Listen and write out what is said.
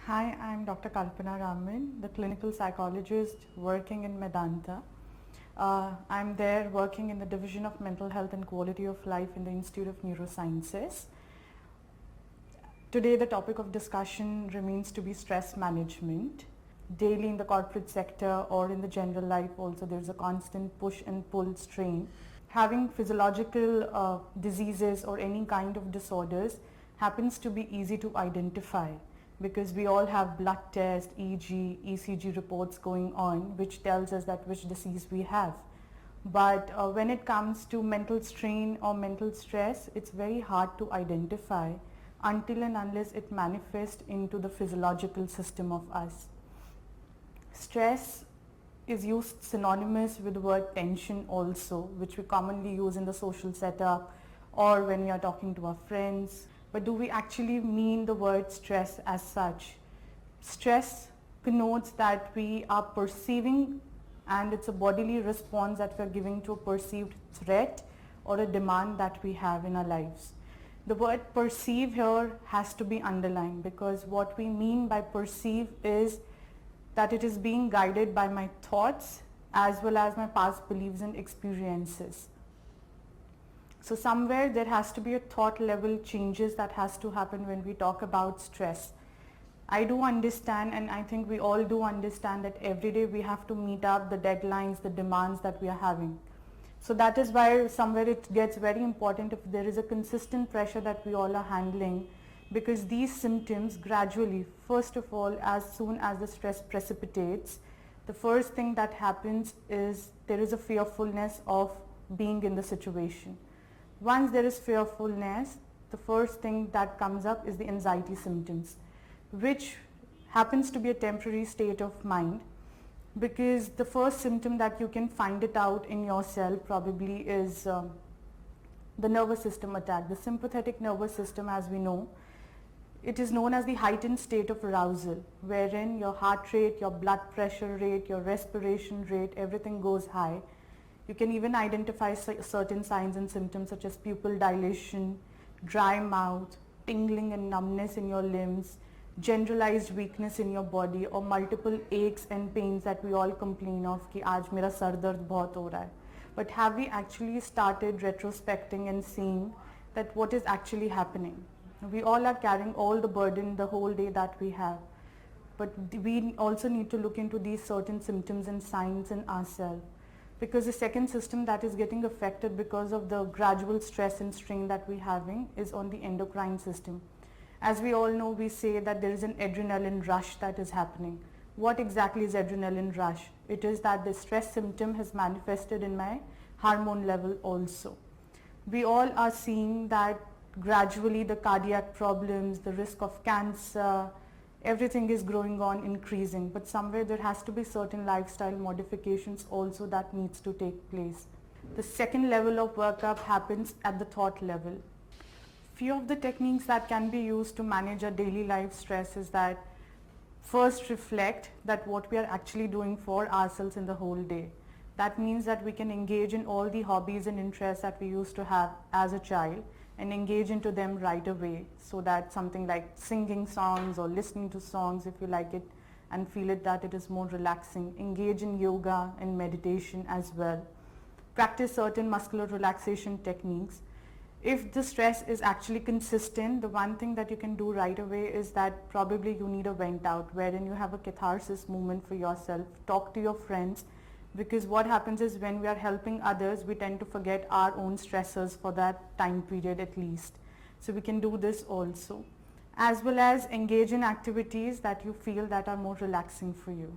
Hi, I'm Dr. Kalpana Raman, the clinical psychologist working in Medanta. I'm there working in the Division of Mental Health and Quality of Life in the Institute of Neurosciences. Today, the topic of discussion remains to be stress management. Daily in the corporate sector or in the general life also, there's a constant push and pull strain. Having physiological diseases or any kind of disorders happens to be easy to identify because we all have blood tests, EG, ECG reports going on which tells us that which disease we have. But when it comes to mental strain or mental stress, it's very hard to identify until and unless it manifests into the physiological system of us. Stress is used synonymous with the word tension also, which we commonly use in the social setup or when we are talking to our friends. But do we actually mean the word stress as such? Stress connotes that we are perceiving, and it's a bodily response that we're giving to a perceived threat or a demand that we have in our lives. The word perceive here has to be underlined because what we mean by perceive is that it is being guided by my thoughts as well as my past beliefs and experiences. So somewhere there has to be a thought level changes that has to happen when we talk about stress. I do understand, and I think we all do understand, that every day we have to meet up the deadlines, the demands that we are having. So that is why somewhere it gets very important if there is a consistent pressure that we all are handling, because these symptoms gradually, first of all, as soon as the stress precipitates, the first thing that happens is there is a fearfulness of being in the situation. Once there is fearfulness, the first thing that comes up is the anxiety symptoms, which happens to be a temporary state of mind, because the first symptom that you can find it out in yourself probably is the nervous system attack. The sympathetic nervous system, as we know, it is known as the heightened state of arousal, wherein your heart rate, your blood pressure rate, your respiration rate, everything goes high. You can even identify certain signs and symptoms such as pupil dilation, dry mouth, tingling and numbness in your limbs, generalized weakness in your body, or multiple aches and pains that we all complain of कि आज मेरा sir दर्द बहुत हो रहा है. But have we actually started retrospecting and seeing that what is actually happening? We all are carrying all the burden the whole day that we have. But we also need to look into these certain symptoms and signs in ourselves. Because the second system that is getting affected because of the gradual stress and strain that we're having is on the endocrine system. As we all know, we say that there is an adrenaline rush that is happening. What exactly is adrenaline rush? It is that the stress symptom has manifested in my hormone level also. We all are seeing that gradually the cardiac problems, the risk of cancer, everything is growing on, increasing, but somewhere there has to be certain lifestyle modifications also that needs to take place. The second level of workup happens at the thought level. Few of the techniques that can be used to manage our daily life stress is that first reflect that what we are actually doing for ourselves in the whole day. That means that we can engage in all the hobbies and interests that we used to have as a child and engage into them right away, so that something like singing songs or listening to songs if you like it and feel it that it is more relaxing. Engage in yoga and meditation as well. Practice certain muscular relaxation techniques. If the stress is actually consistent, the one thing that you can do right away is that probably you need a vent out, wherein you have a catharsis movement for yourself. Talk to your friends, because what happens is when we are helping others, we tend to forget our own stressors for that time period at least. So we can do this also, as well as engage in activities that you feel that are more relaxing for you.